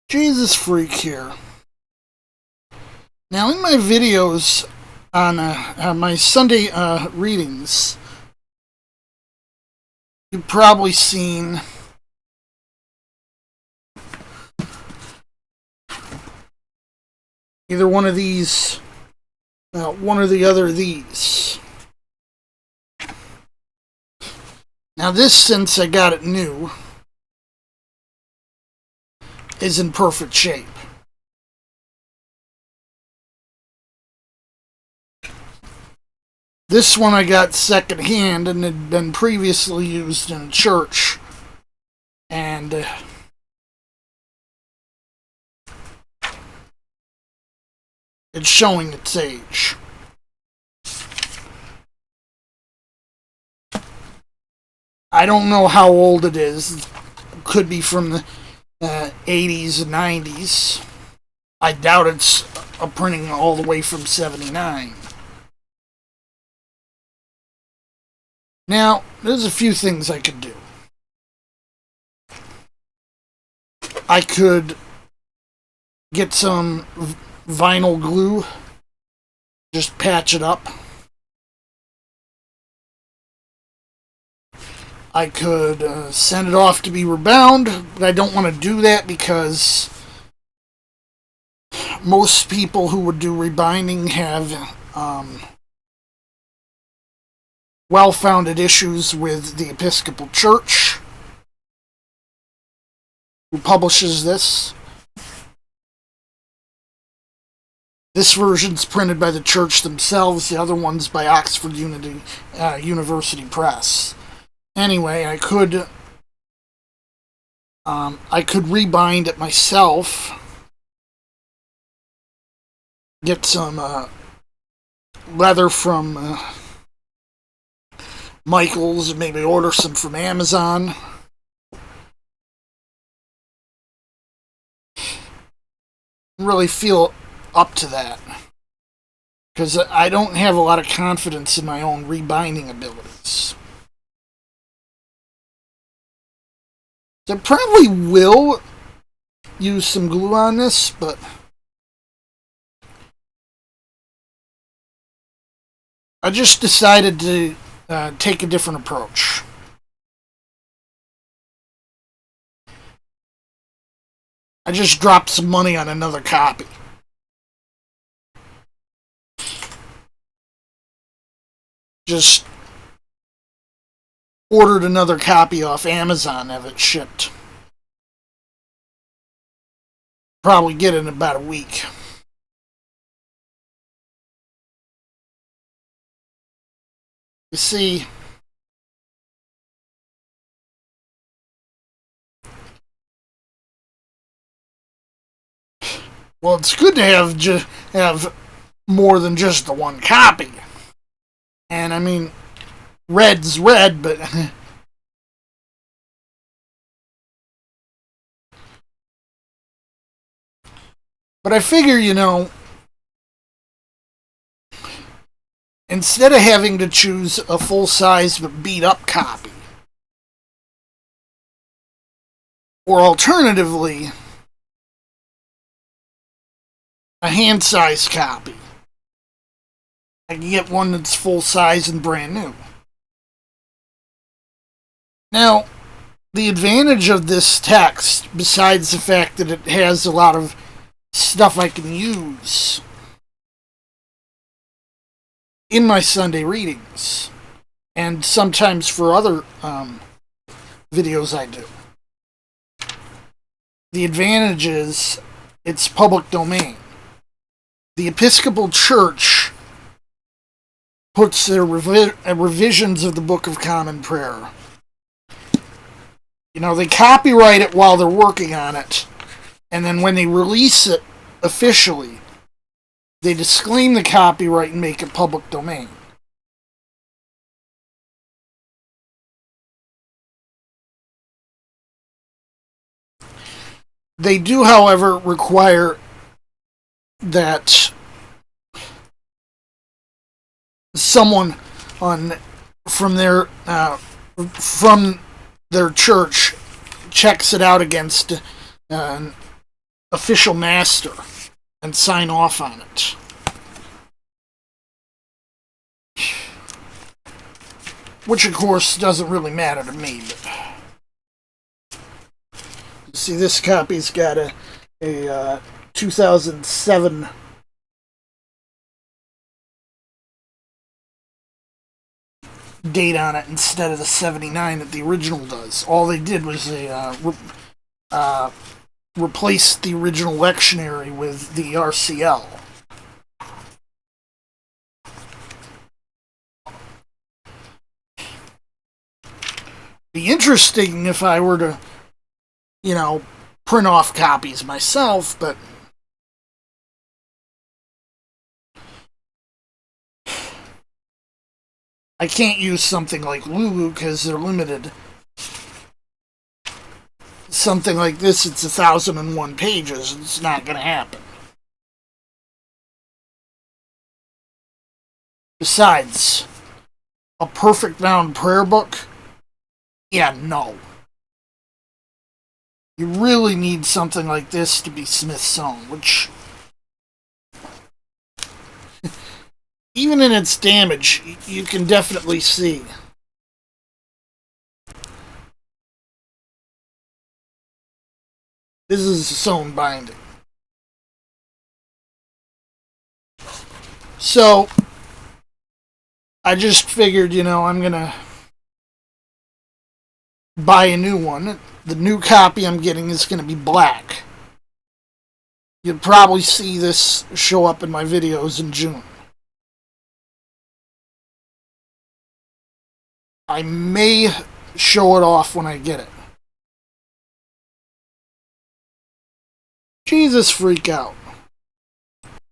Jesus Freak here. Now, in my videos on my Sunday readings, you've probably seen either one of these, one or the other of these. Now, this, since I got it new, is in perfect shape. This one I got secondhand and had been previously used in a church, and it's showing its age. I don't know how old it is. It could be from the 80s and 90s. I doubt it's a printing all the way from 79. Now, there's a few things I could do. I could get some vinyl glue, just patch it up. I could send it off to be rebound, but I don't want to do that because most people who would do rebinding have well-founded issues with the Episcopal Church, who publishes this. This version's printed by the church themselves, the other one's by Oxford University Press. Anyway, I could rebind it myself, get some leather from Michael's, and maybe order some from Amazon. Really feel up to that, because I don't have a lot of confidence in my own rebinding abilities. I probably will use some glue on this, but I just decided to take a different approach. I just dropped some money on another copy. Just ordered another copy off Amazon, have it shipped. Probably get it in about a week. You see, well, it's good to have more than just the one copy. And I mean, red's red, but I figure, instead of having to choose a full-size but beat-up copy, or alternatively, a hand-sized copy, I can get one that's full-size and brand new. Now, the advantage of this text, besides the fact that it has a lot of stuff I can use in my Sunday readings, and sometimes for other videos I do, the advantage is it's public domain. The Episcopal Church puts their revisions of the Book of Common Prayer. They copyright it while they're working on it, and then when they release it officially, they disclaim the copyright and make it public domain. They do, however, require that someone from their church checks it out against official master and sign off on it. Which, of course, doesn't really matter to me. But you see, this copy's got a 2007 date on it instead of the 79 that the original does. All they did was they replaced the original lectionary with the RCL. Be interesting if I were to, print off copies myself, but I can't use something like Lulu because they're limited. Something like this, it's 1,001 pages. It's not going to happen. Besides, a perfect bound prayer book? Yeah, no. You really need something like this to be Smith's own, which, even in its damage, you can definitely see. This is its own binding. So, I just figured, I'm gonna buy a new one. The new copy I'm getting is gonna be black. You'll probably see this show up in my videos in June. I may show it off when I get it. Jesus, freak out.